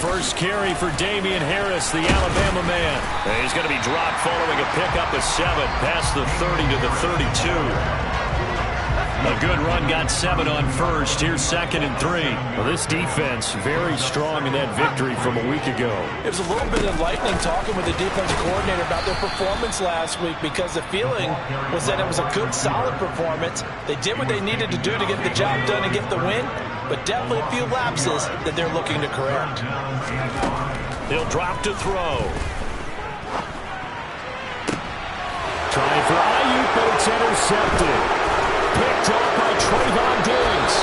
first carry for Damian Harris, the Alabama man. And he's going to be dropped following a pickup of 7 past the 30 to the 32. A good run, got 7 on first. Here's 2nd and 3. Well, this defense very strong in that victory from a week ago. It was a little bit enlightening talking with the defensive coordinator about their performance last week, because the feeling was that it was a good, solid performance. They did what they needed to do to get the job done and get the win, but definitely a few lapses that they're looking to correct. He'll drop to throw. Trying for Ayuk, but it's intercepted. Picked up by Trayvon Diggs.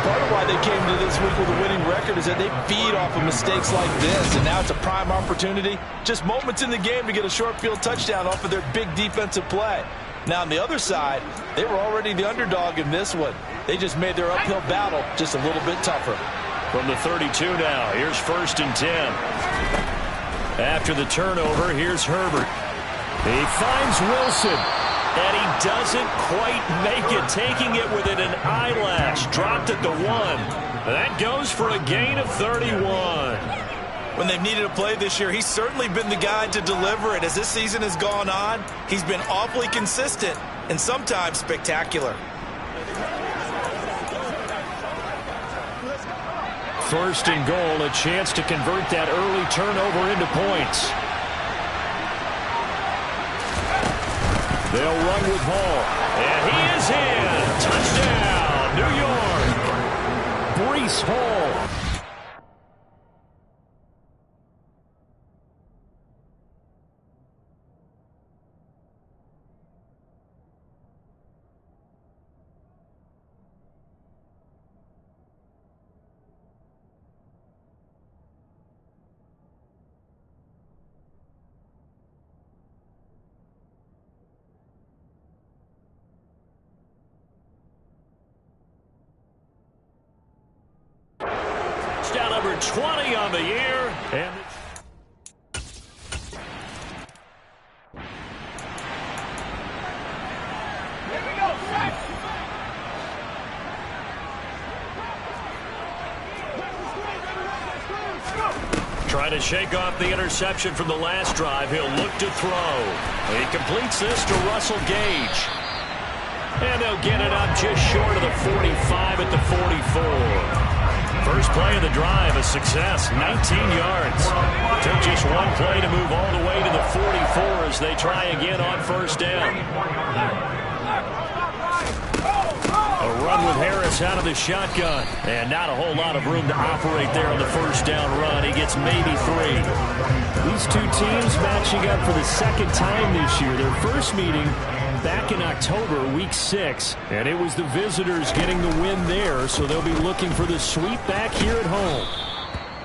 Part of why they came to this week with a winning record is that they feed off of mistakes like this, and now it's a prime opportunity, just moments in the game, to get a short field touchdown off of their big defensive play. Now on the other side, they were already the underdog in this one. They just made their uphill battle just a little bit tougher. From the 32 now, here's 1st and 10. After the turnover, here's Herbert. He finds Wilson, and he doesn't quite make it, taking it within an eyelash. Dropped at the 1. That goes for a gain of 31. When they've needed a play this year, he's certainly been the guy to deliver it. As this season has gone on, he's been awfully consistent and sometimes spectacular. 1st and goal, a chance to convert that early turnover into points. They'll run with Hall, and he is in. Touchdown, New York. Breece Hall. Touchdown number 20 on the year. And here we go. Trying to shake off the interception from the last drive. He'll look to throw. He completes this to Russell Gage. And they'll get it up just short of the 45 at the 44. First play of the drive, a success, 19 yards. Took just one play to move all the way to the 44 as they try again on 1st down. A run with Harris out of the shotgun. And not a whole lot of room to operate there on the 1st down run. He gets maybe 3. These two teams matching up for the 2nd time this year. Their first meeting back in October, week 6, and it was the visitors getting the win there, so they'll be looking for the sweep back here at home.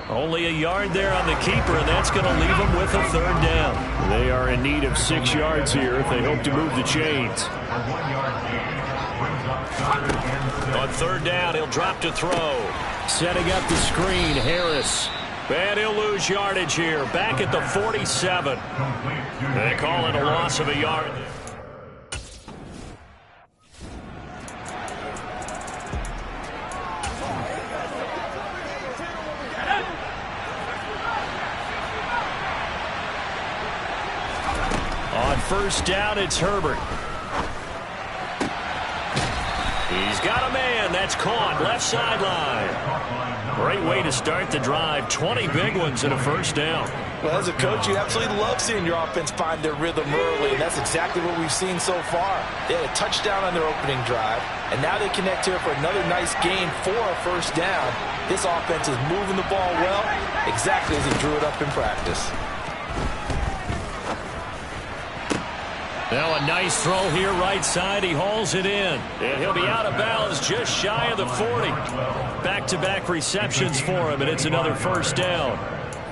Only a yard there on the keeper, and that's going to leave them with a 3rd down. They are in need of 6 yards here if they hope to move the chains. On 3rd down, he'll drop to throw. Setting up the screen, Harris. And he'll lose yardage here, back at the 47. They call it a loss of a yard. On 1st down, it's Herbert. He's got a man. That's caught. Left sideline. Great way to start the drive. 20 big ones and a 1st down. Well, as a coach, you absolutely love seeing your offense find their rhythm early, and that's exactly what we've seen so far. They had a touchdown on their opening drive, and now they connect here for another nice gain for a 1st down. This offense is moving the ball well, exactly as he drew it up in practice. Now a nice throw here right side. He hauls it in. And he'll be out of bounds just shy of the 40. Back-to-back receptions for him, and it's another 1st down.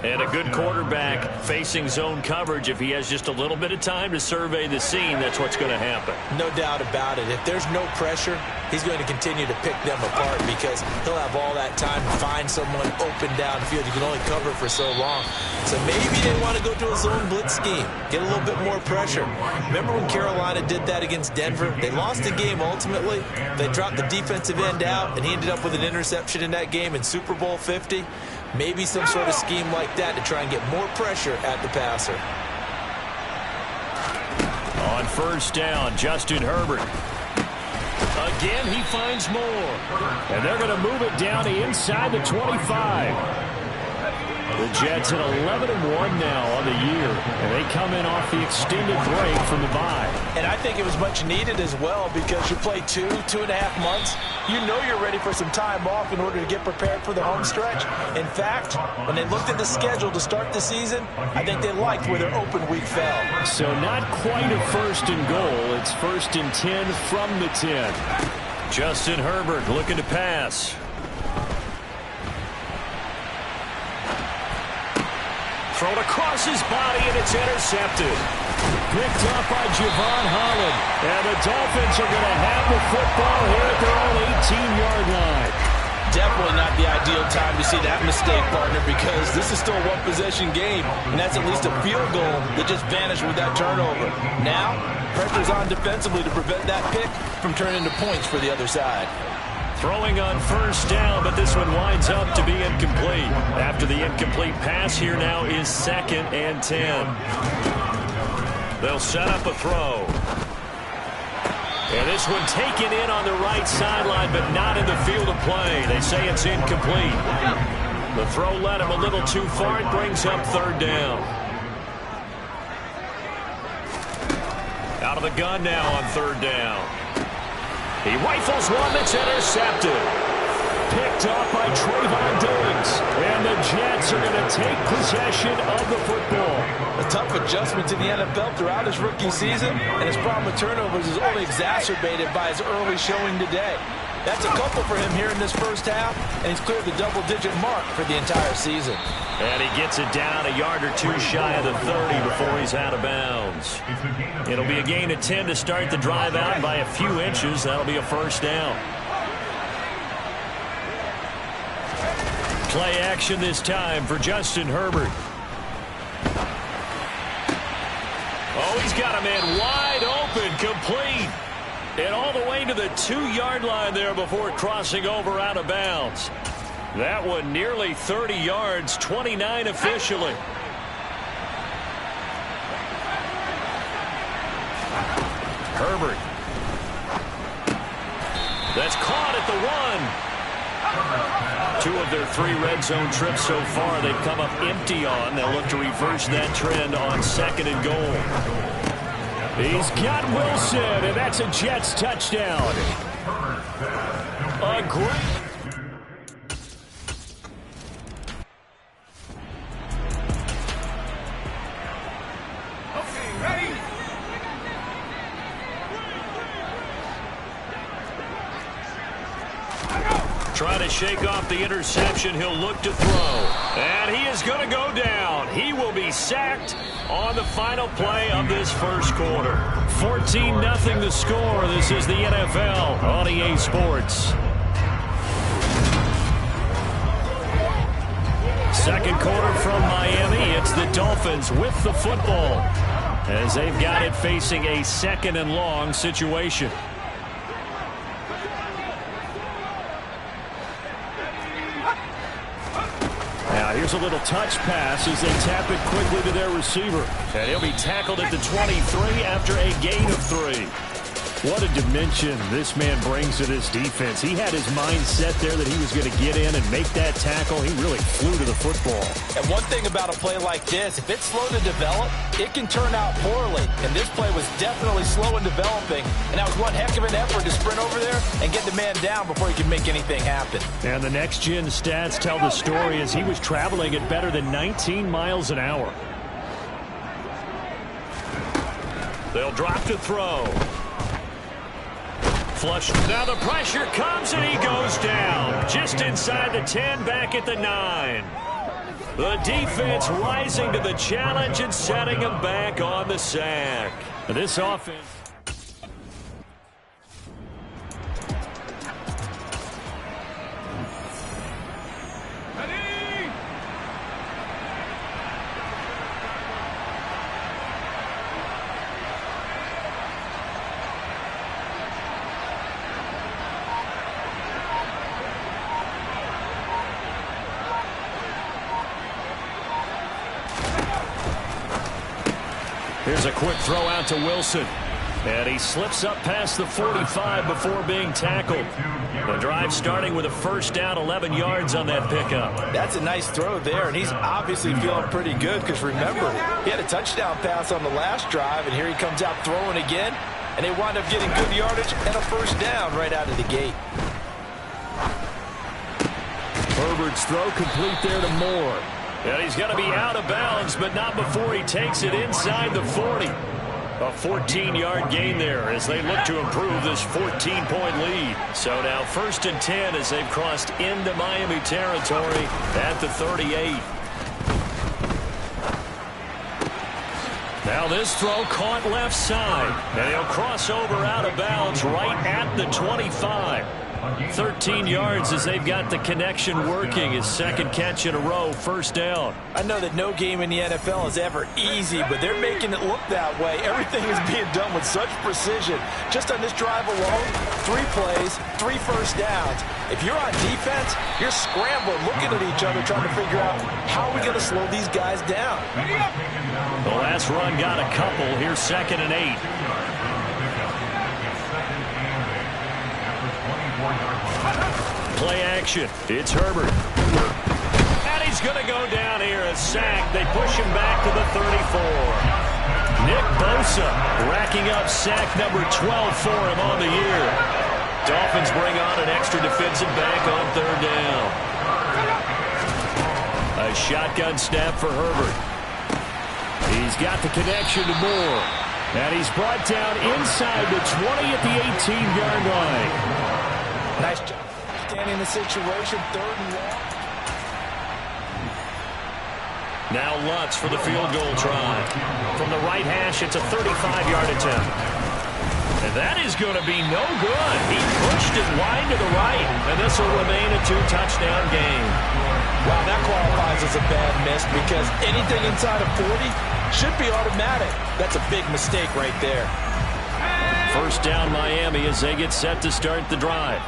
And a good quarterback facing zone coverage, if he has just a little bit of time to survey the scene, that's what's going to happen. No doubt about it. If there's no pressure, he's going to continue to pick them apart because he'll have all that time to find someone open downfield. You can only cover for so long. So maybe they want to go to a zone blitz scheme, get a little bit more pressure. Remember when Carolina did that against Denver? They lost the game ultimately. They dropped the defensive end out, and he ended up with an interception in that game in Super Bowl 50. Maybe some sort of scheme like that to try and get more pressure at the passer. On first down, Justin Herbert. Again, he finds more. And they're going to move it down to inside the 25. The Jets at 11-1 now on the year, and they come in off the extended break from the bye. And I think it was much needed as well because you play 2.5 months. You know you're ready for some time off in order to get prepared for the home stretch. In fact, when they looked at the schedule to start the season, I think they liked where their open week fell. So not quite a first and goal. It's first and 10 from the 10. Justin Herbert looking to pass. Thrown across his body, and it's intercepted. Picked up by Javon Holland. And the Dolphins are going to have the football here at their own 18-yard line. Definitely not the ideal time to see that mistake, partner, because this is still a one-possession game, and that's at least a field goal that just vanished with that turnover. Now, pressure's on defensively to prevent that pick from turning into points for the other side. Throwing on first down, but this one winds up to be incomplete. After the incomplete pass, here now is 2nd and 10. They'll set up a throw. And this one taken in on the right sideline, but not in the field of play. They say it's incomplete. The throw led him a little too far. It brings up 3rd down. Out of the gun now on 3rd down. He rifles one that's intercepted. Picked off by Trayvon Diggs. And the Jets are going to take possession of the football. A tough adjustment to the NFL throughout his rookie season, and his problem with turnovers is only exacerbated by his early showing today. That's a couple for him here in this first half, and he's cleared the double-digit mark for the entire season. And he gets it down a yard or two shy of the 30 before he's out of bounds. It'll be a gain of 10 to start the drive out by a few inches. That'll be a first down. Play action this time for Justin Herbert. Oh, he's got a man wide open, complete. And all the way to the 2-yard line there before crossing over out of bounds. That one nearly 30 yards, 29 officially. Herbert. That's caught at the 1. 2 of their 3 red zone trips so far they've come up empty on. They'll look to reverse that trend on 2nd and goal. He's got Wilson, and that's a Jets touchdown. A great... Trying to shake off the interception. He'll look to throw. And he is going to go down. He will be sacked on the final play of this first quarter. 14-0 the score. This is the NFL on EA Sports. Second quarter from Miami. It's the Dolphins with the football as they've got it facing a 2nd and long situation. Here's a little touch pass as they tap it quickly to their receiver. And he'll be tackled at the 23 after a gain of 3. What a dimension this man brings to this defense. He had his mind set there that he was going to get in and make that tackle. He really flew to the football. And one thing about a play like this, if it's slow to develop, it can turn out poorly. And this play was definitely slow in developing. And that was one heck of an effort to sprint over there and get the man down before he could make anything happen. And the next-gen stats tell the story as he was traveling at better than 19 miles an hour. They'll drop to throw. Flush. Now the pressure comes and he goes down. Just inside the 10, back at the 9. The defense rising to the challenge and setting them back on the sack. This offense. Here's a quick throw out to Wilson. And he slips up past the 45 before being tackled. The drive starting with a first down, 11 yards on that pickup. That's a nice throw there, and he's obviously feeling pretty good because, remember, he had a touchdown pass on the last drive, and here he comes out throwing again, and they wind up getting good yardage and a first down right out of the gate. Herbert's throw complete there to Moore. And he's going to be out of bounds, but not before he takes it inside the 40. A 14-yard gain there as they look to improve this 14-point lead. So now 1st and 10 as they've crossed into Miami territory at the 38. Now this throw caught left side. And he'll cross over out of bounds right at the 25. 13 yards as they've got the connection working. His second catch in a row, first down. I know that no game in the NFL is ever easy, but they're making it look that way. Everything is being done with such precision. Just on this drive alone, 3 plays, 3 first downs. If you're on defense, you're scrambling, looking at each other, trying to figure out how are we going to slow these guys down. The last run got a couple. Here's 2nd and 8. Play action. It's Herbert. And he's going to go down here. A sack. They push him back to the 34. Nick Bosa racking up sack number 12 for him on the year. Dolphins bring on an extra defensive back on 3rd down. A shotgun snap for Herbert. He's got the connection to Moore. And he's brought down inside the 20 at the 18-yard line. Nice job. In the situation, 3rd and 1. Now Lutz for the field goal try. From the right hash, it's a 35-yard attempt. And that is going to be no good. He pushed it wide to the right, and this will remain a 2-touchdown game. Wow, that qualifies as a bad miss because anything inside of 40 should be automatic. That's a big mistake right there. First down Miami as they get set to start the drive.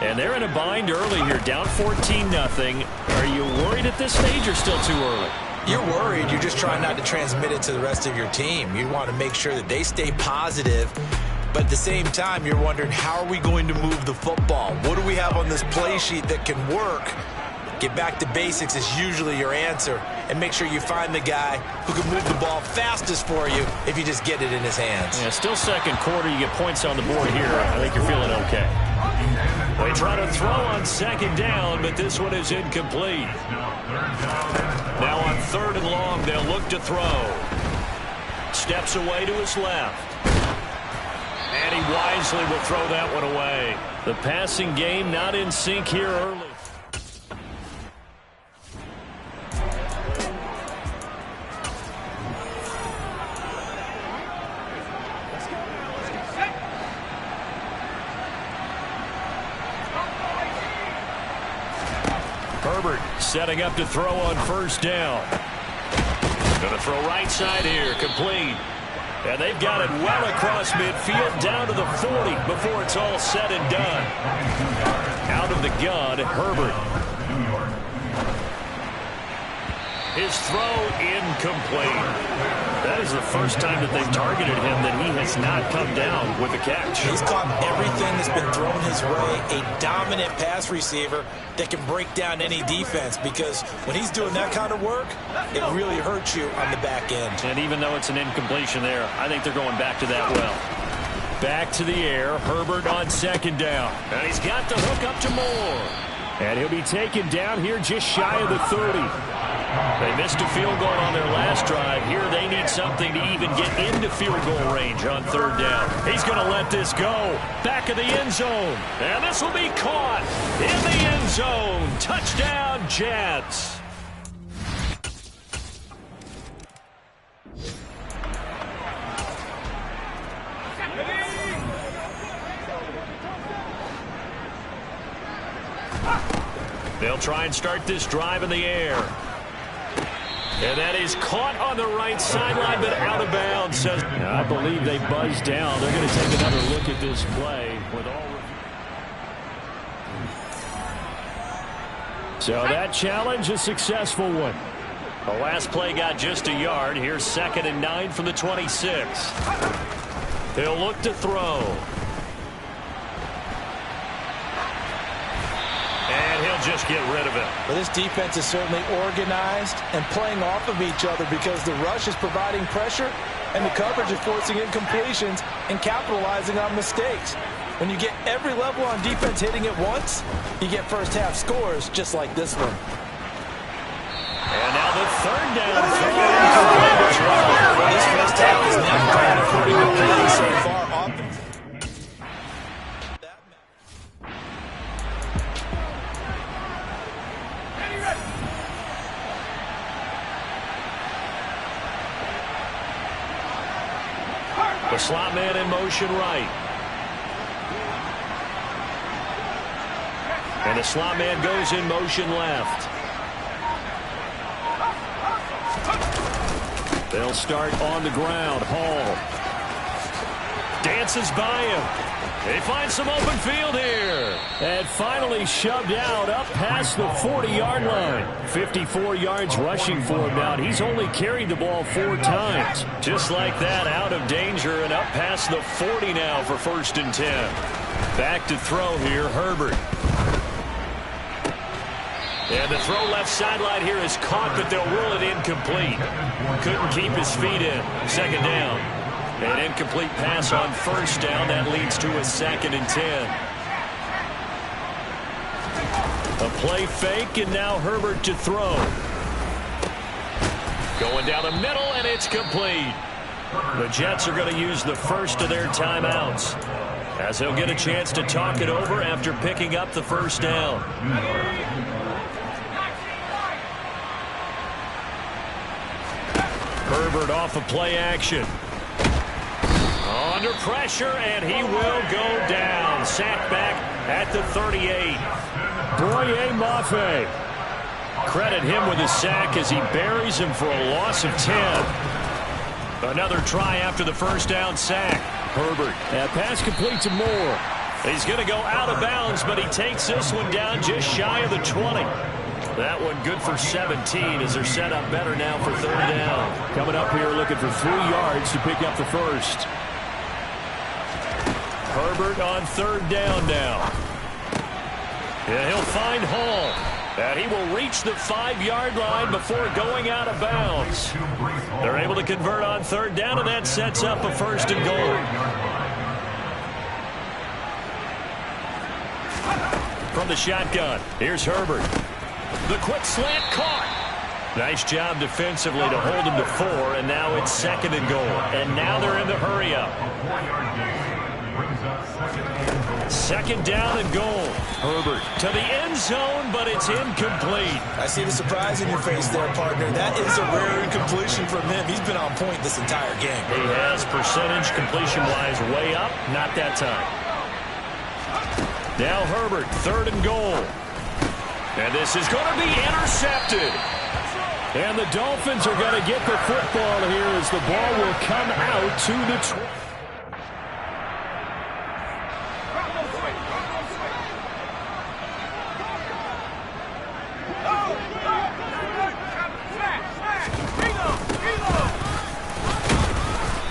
And they're in a bind early here, down 14-0. Are you worried at this stage or still too early? You're worried. You're just trying not to transmit it to the rest of your team. You want to make sure that they stay positive. But at the same time, you're wondering, how are we going to move the football? What do we have on this play sheet that can work? Get back to basics is usually your answer. And make sure you find the guy who can move the ball fastest for you if you just get it in his hands. Yeah, still second quarter. You get points on the board here. I think you're feeling okay. They try to throw on 2nd down, but this one is incomplete. Now on 3rd and long, they'll look to throw. Steps away to his left. And he wisely will throw that one away. The passing game not in sync here early. Herbert setting up to throw on 1st down. Going to throw right side here, complete. And they've got it well across midfield down to the 40 before it's all said and done. Out of the gun, Herbert. His throw incomplete. That is the first time that they've targeted him that he has not come down with a catch. He's caught everything that's been thrown his way. A dominant pass receiver that can break down any defense, because when he's doing that kind of work, it really hurts you on the back end. And even though it's an incompletion there, I think they're going back to that well. Back to the air, Herbert on 2nd down. And he's got the hook up to Moore. And he'll be taken down here just shy of the 30. They missed a field goal on their last drive. Here they need something to even get into field goal range on 3rd down. He's going to let this go. Back of the end zone. And this will be caught in the end zone. Touchdown, Jets. They'll try and start this drive in the air. And that is caught on the right sideline, but out of bounds. I believe they buzzed down. They're going to take another look at this play with all. So that challenge, a successful one. The last play got just a yard. Here's 2nd and 9 from the 26. He'll look to throw. And he'll just get rid of it. Well, this defense is certainly organized and playing off of each other because the rush is providing pressure and the coverage is forcing incompletions and capitalizing on mistakes. When you get every level on defense hitting it once, you get first half scores just like this one. And now the 3rd down throw. Well, this first half is not going according to plan so far. The slot man in motion right. And the slot man goes in motion left. They'll start on the ground. Hall dances by him. They find some open field here. And finally shoved out up past the 40-yard line. 54 yards rushing for him now. He's only carried the ball 4 times. Just like that, out of danger and up past the 40 now for 1st and 10. Back to throw here, Herbert. And the throw left sideline here is caught, but they'll rule it incomplete. Couldn't keep his feet in. 2nd down. An incomplete pass on 1st down. That leads to a 2nd and 10. A play fake, and now Herbert to throw. Going down the middle, and it's complete. The Jets are going to use the first of their timeouts, as they'll get a chance to talk it over after picking up the 1st down. Herbert off of play action. Under pressure, and he will go down. Sacked back at the 38. Boye Mafe. Credit him with a sack as he buries him for a loss of 10. Another try after the 1st down sack. Herbert. That pass complete to Moore. He's going to go out of bounds, but he takes this one down just shy of the 20. That one good for 17 as they're set up better now for 3rd down. Coming up here looking for 3 yards to pick up the 1st. Herbert on 3rd down now. And he'll find Hall. And he will reach the 5-yard line before going out of bounds. They're able to convert on 3rd down, and that sets up a 1st and goal. From the shotgun, here's Herbert. The quick slant caught. Nice job defensively to hold him to 4, and now it's 2nd and goal. And now they're in the hurry-up. 2nd down and goal. Herbert to the end zone, but it's incomplete. I see the surprise in your face there, partner. That is a rare incompletion from him. He's been on point this entire game. He has percentage completion-wise way up. Not that time. Now Herbert, 3rd and goal. And this is going to be intercepted. And the Dolphins are going to get the football here as the ball will come out to the 20.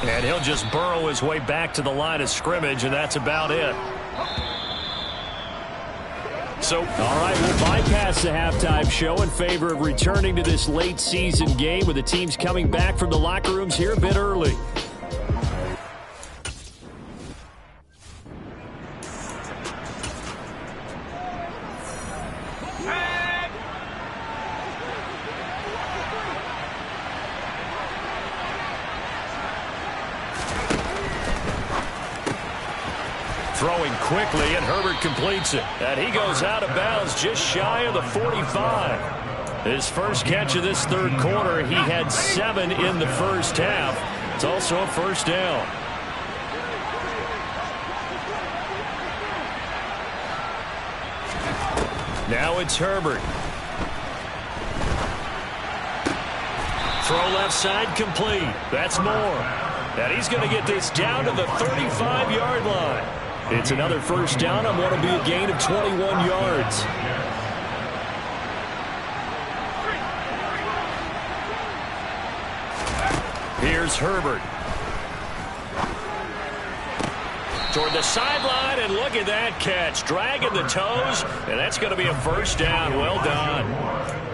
And he'll just burrow his way back to the line of scrimmage, and that's about it. So, all right, we'll bypass the halftime show in favor of returning to this late season game with the teams coming back from the locker rooms here a bit early. Throwing quickly, and Herbert completes it. And he goes out of bounds just shy of the 45. His first catch of this 3rd quarter, he had 7 in the 1st half. It's also a 1st down. Now it's Herbert. Throw left side complete. That's Moore. And he's going to get this down to the 35-yard line. It's another first down on what will be a gain of 21 yards. Here's Herbert. Toward the sideline, and look at that catch. Dragging the toes, and that's going to be a first down. Well done.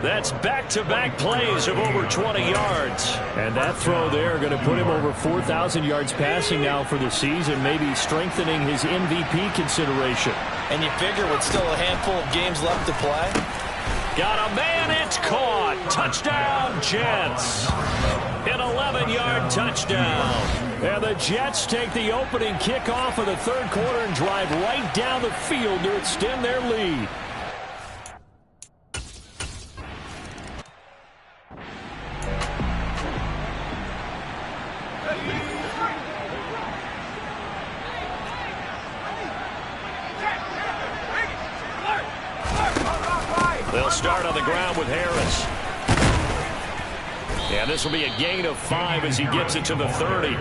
That's back-to-back plays of over 20 yards. And that throw there going to put him over 4,000 yards passing now for the season, maybe strengthening his MVP consideration. And you figure with still a handful of games left to play. Got a man, it's caught. Touchdown, Jets. An 11-yard touchdown. And the Jets take the opening kickoff of the third quarter and drive right down the field to extend their lead. They'll start on the ground with Harris. And this will be a gain of 5 as he gets it to the 30.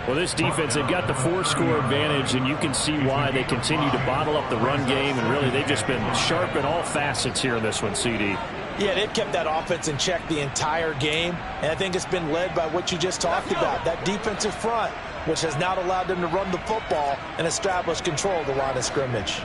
Well, this defense, they've got the 4-score advantage, and you can see why they continue to bottle up the run game, and really they've just been sharp in all facets here in this one, CD. Yeah, they've kept that offense in check the entire game, and I think it's been led by what you just talked about, that defensive front, which has now allowed them to run the football and establish control of the line of scrimmage.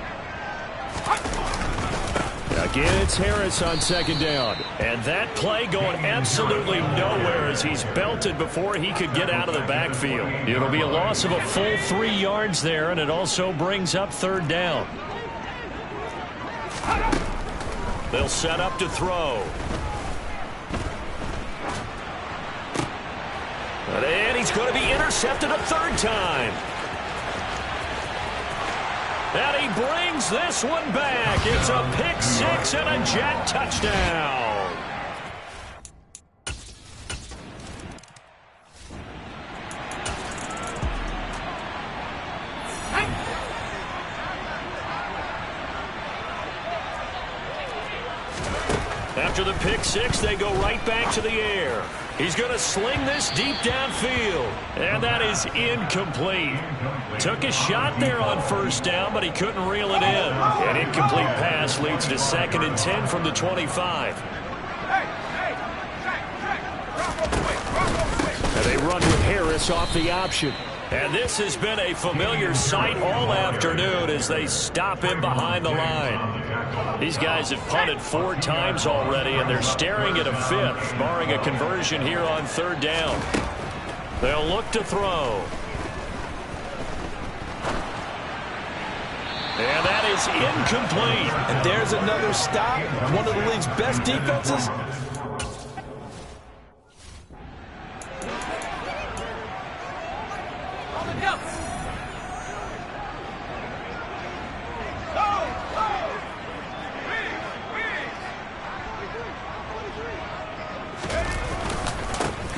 Again, it's Harris on second down. And that play going absolutely nowhere as he's belted before he could get out of the backfield. It'll be a loss of a full 3 yards there, and it also brings up third down. They'll set up to throw. And he's going to be intercepted a third time. And he brings this one back. It's a pick six and a Jet touchdown. After the pick six, they go right back to the air. He's going to sling this deep downfield. And that is incomplete. Took a shot there on first down, but he couldn't reel it in. An incomplete pass leads to 2nd and 10 from the 25. And they run with Harris off the option. And this has been a familiar sight all afternoon as they stop him behind the line. These guys have punted 4 times already, and they're staring at a 5th, barring a conversion here on third down. They'll look to throw. And that is incomplete. And there's another stop. One of the league's best defenses.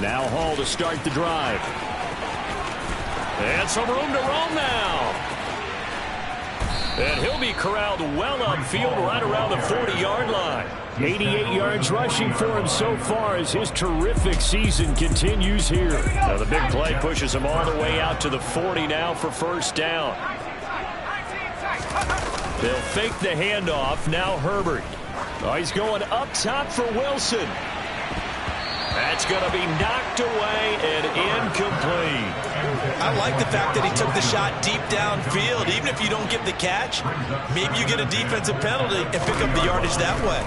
Now Hall to start the drive. And some room to roam now. And he'll be corralled well upfield right around the 40-yard line. 88 yards rushing for him so far as his terrific season continues here. Now the big play pushes him all the way out to the 40 now for first down. They'll fake the handoff. Now Herbert. Oh, he's going up top for Wilson. That's going to be knocked away and incomplete. I like the fact that he took the shot deep downfield. Even if you don't get the catch, maybe you get a defensive penalty and pick up the yardage that way.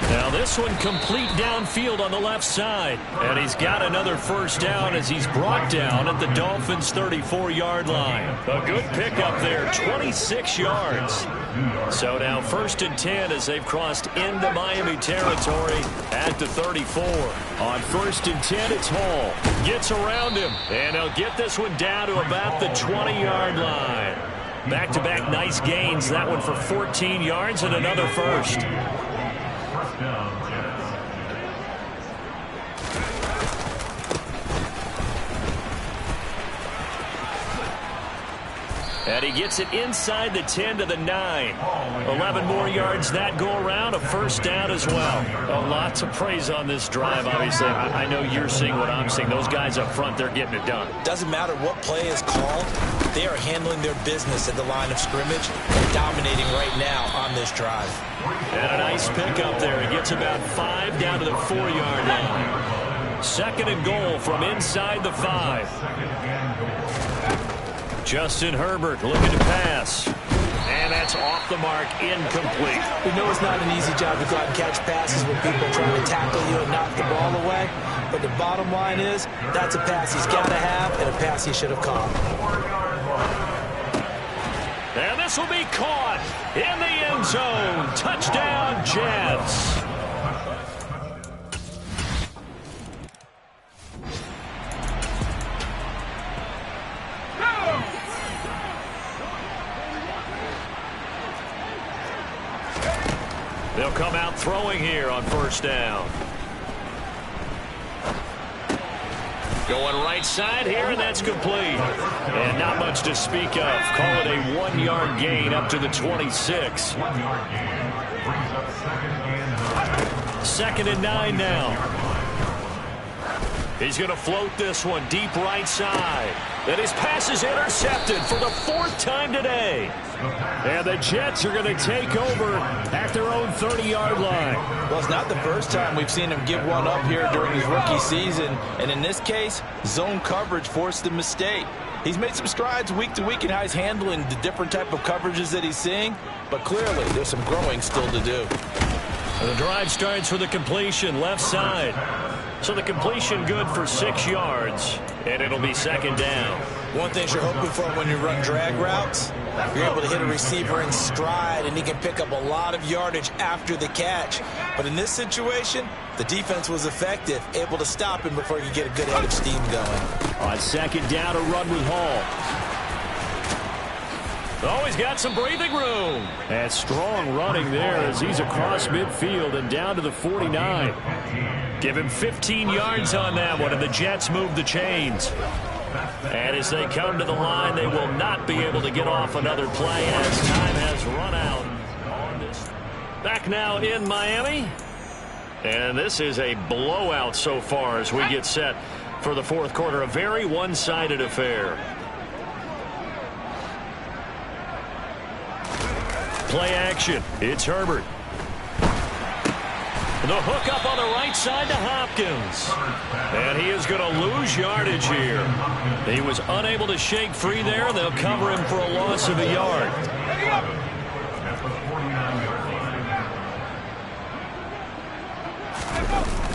Now this one complete downfield on the left side. And he's got another first down as he's brought down at the Dolphins' 34-yard line. A good pickup there, 26 yards. So now 1st and 10 as they've crossed into Miami territory at the 34. On 1st and 10, it's Hall. Gets around him, and he'll get this one down to about the 20-yard line. Back-to-back nice gains. That one for 14 yards and another first. And he gets it inside the 10 to the 9. 11 more yards that go around, a first down as well. Lots of praise on this drive, obviously. I know you're seeing what I'm seeing. Those guys up front, they're getting it done. Doesn't matter what play is called. They are handling their business at the line of scrimmage and dominating right now on this drive. And a nice pickup there. He gets about 5 down to the 4-yard line. Second and goal from inside the 5. Justin Herbert looking to pass. And that's off the mark, incomplete. We know it's not an easy job to go out and catch passes when people are trying to tackle you and knock the ball away. But the bottom line is, that's a pass he's got to have and a pass he should have caught. And this will be caught in the end zone. Touchdown, Jets. They'll come out throwing here on first down. Going right side here, and that's complete. And not much to speak of. Call it a 1-yard gain up to the 26. Second and 9 now. He's going to float this one deep right side. And his pass is intercepted for the 4th time today. And the Jets are going to take over at their own 30-yard line. Well, it's not the first time we've seen him give one up here during his rookie season. And in this case, zone coverage forced the mistake. He's made some strides week to week in how he's handling the different type of coverages that he's seeing. But clearly, there's some growing still to do. The drive starts with a completion left side. So the completion good for 6 yards, and it'll be second down. One thing you're hoping for when you run drag routes, you're able to hit a receiver in stride, and he can pick up a lot of yardage after the catch. But in this situation, the defense was effective, able to stop him before you get a good head of steam going. On second down, a run with Hall. Oh, he's got some breathing room. And strong running there as he's across midfield and down to the 49. Give him 15 yards on that one, and the Jets move the chains. And as they come to the line, they will not be able to get off another play as time has run out on this. Back now in Miami. And this is a blowout so far as we get set for the 4th quarter. A very one-sided affair. Play action. It's Herbert. The hook up on the right side to Hopkins. And he is going to lose yardage here. He was unable to shake free there. They'll cover him for a loss of a yard.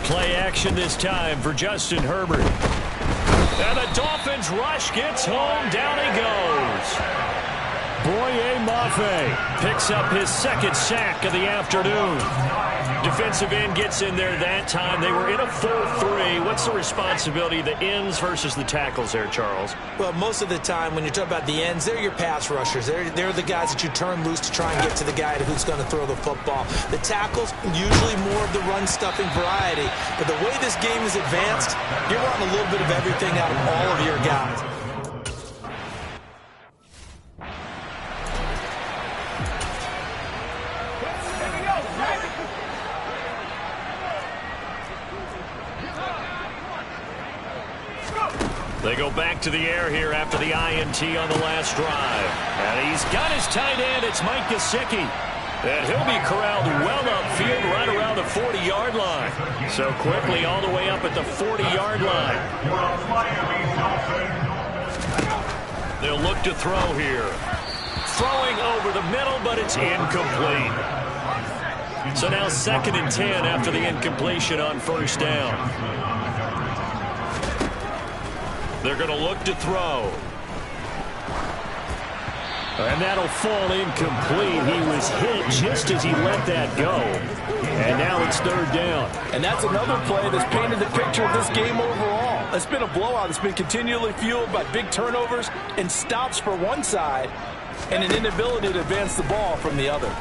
Play action this time for Justin Herbert. And the Dolphins rush gets home. Down he goes. Boye Mafe picks up his 2nd sack of the afternoon. Defensive end gets in there that time. They were in a 4-3. What's the responsibility of the ends versus the tackles there, Charles? Well, most of the time when you talk about the ends, they're your pass rushers. They're the guys that you turn loose to try and get to the guy who's going to throw the football. The tackles, usually more of the run-stuffing variety. But the way this game is advanced, you're wanting a little bit of everything out of all of your guys. They go back to the air here after the INT on the last drive. And he's got his tight end. It's Mike Gesicki. And he'll be corralled well upfield right around the 40-yard line. So quickly all the way up at the 40-yard line. They'll look to throw here. Throwing over the middle, but it's incomplete. So now 2nd and 10 after the incompletion on first down. They're going to look to throw. And that'll fall incomplete. He was hit just as he let that go. And now it's 3rd down. And that's another play that's painted the picture of this game overall. It's been a blowout. It's been continually fueled by big turnovers and stops for one side and an inability to advance the ball from the other.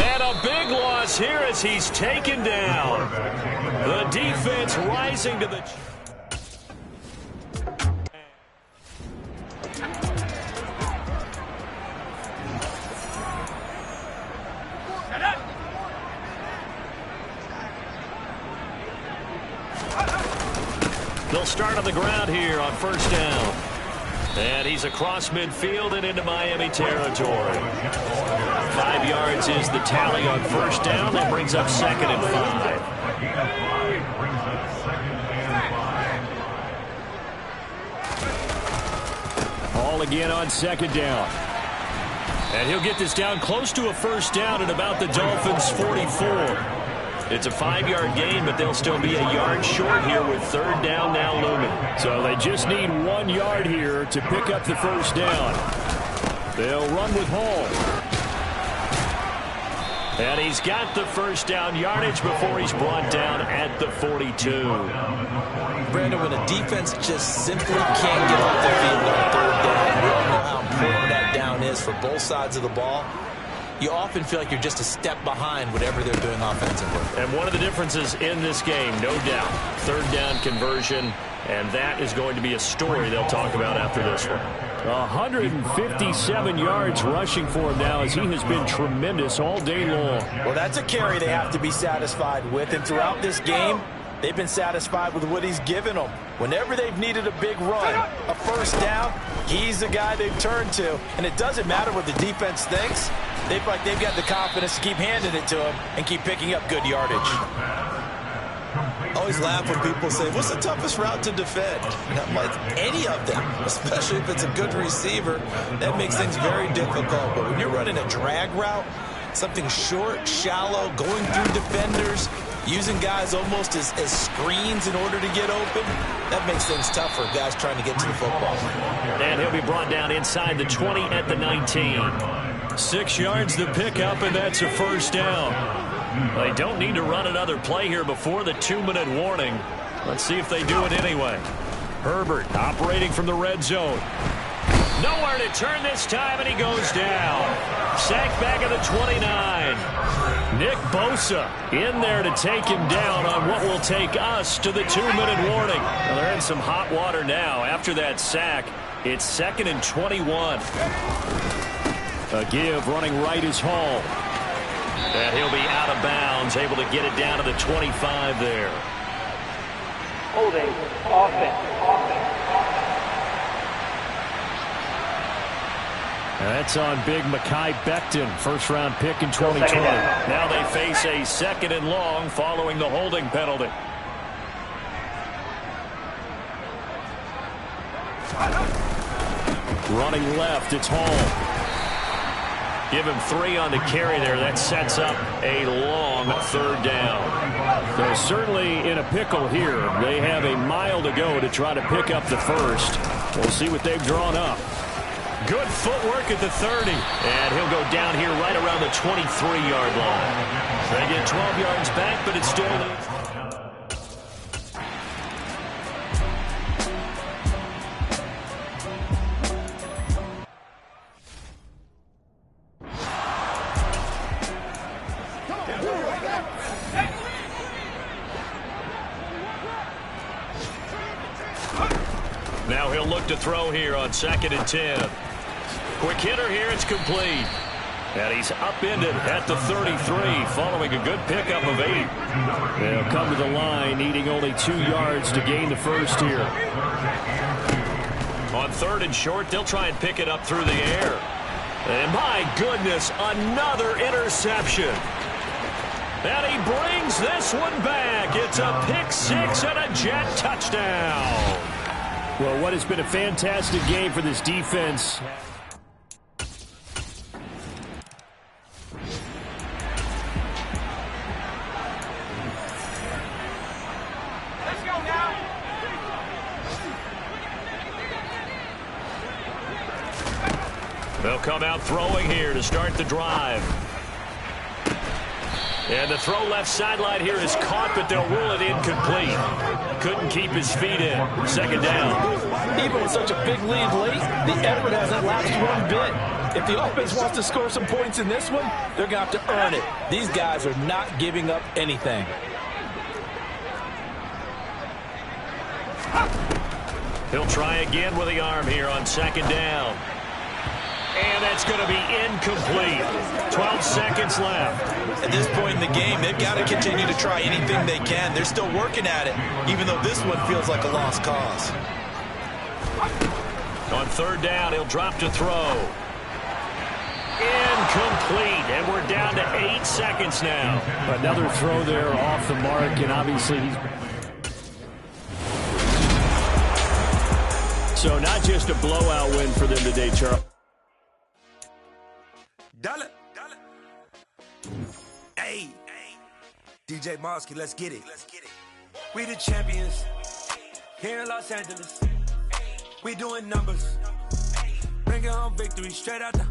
And a big loss here as he's taken down. The defense rising to the... They'll start on the ground here on first down. And he's across midfield and into Miami territory. 5 yards is the tally on first down. That brings up 2nd and 5. Ball again on 2nd down. And he'll get this down close to a first down at about the Dolphins' 44. It's a 5-yard gain, but they'll still be a yard short here with 3rd down now looming. So they just need 1 yard here to pick up the first down. They'll run with Hall. And he's got the first down yardage before he's brought down at the 42. Brandon, when a defense just simply can't get off the field on 3rd down, we all know how important that down is for both sides of the ball. You often feel like you're just a step behind whatever they're doing offensively. And one of the differences in this game, no doubt, 3rd down conversion, and that is going to be a story they'll talk about after this one. 157 yards rushing for him now as he has been tremendous all day long. Well, that's a carry they have to be satisfied with, and throughout this game, they've been satisfied with what he's given them. Whenever they've needed a big run, a first down, he's the guy they've turned to. And it doesn't matter what the defense thinks. They feel like they've got the confidence to keep handing it to him and keep picking up good yardage. I always laugh when people say, what's the toughest route to defend? And I'm like, any of them, especially if it's a good receiver, that makes things very difficult. But when you're running a drag route, something short, shallow, going through defenders, using guys almost as screens in order to get open, that makes things tough for guys trying to get to the football. And he'll be brought down inside the 20 at the 19. 6 yards to pick up, and that's a first down. They don't need to run another play here before the 2-minute warning. Let's see if they do it anyway. Herbert operating from the red zone. Nowhere to turn this time, and he goes down. Sacked back at the 29. Nick Bosa in there to take him down on what will take us to the 2-minute warning. Well, they're in some hot water now. After that sack, it's 2nd and 21. A give running right is Hall. And he'll be out of bounds, able to get it down to the 25 there. Holding, offense. That's on big Mekhi Becton, first-round pick in 2020. Now they face a 2nd and long following the holding penalty. Running left, it's Hall. Give him 3 on the carry there. That sets up a long 3rd down. They're certainly in a pickle here. They have a mile to go to try to pick up the first. We'll see what they've drawn up. Good footwork at the 30. And he'll go down here right around the 23-yard line. They get 12 yards back, but it still leads. Now he'll look to throw here on 2nd and 10. Quick hitter here, it's complete. And he's upended at the 33 following a good pickup of 8. They'll come to the line needing only 2 yards to gain the first here. On 3rd and short, they'll try and pick it up through the air. And my goodness, another interception. And he brings this one back. It's a pick-6 and a Jet touchdown. Well, what has been a fantastic game for this defense. Let's go now. They'll come out throwing here to start the drive. And the throw left sideline here is caught, but they'll rule it incomplete. Couldn't keep his feet in. 2nd down. Even with such a big lead late, the effort hasn't lapsed one bit. If the offense wants to score some points in this one, they're going to have to earn it. These guys are not giving up anything. He'll try again with the arm here on 2nd down. And that's going to be incomplete. 12 seconds left. At this point in the game, they've got to continue to try anything they can. They're still working at it, even though this one feels like a lost cause. On third down, he'll drop to throw. Incomplete, and we're down to 8 seconds now. Another throw there off the mark, and obviously he's... So not just a blowout win for them today, Charles. Dollar. Hey, DJ Mosky, let's get it. We the champions here in Los Angeles. We doing numbers. Bringing home victory straight out the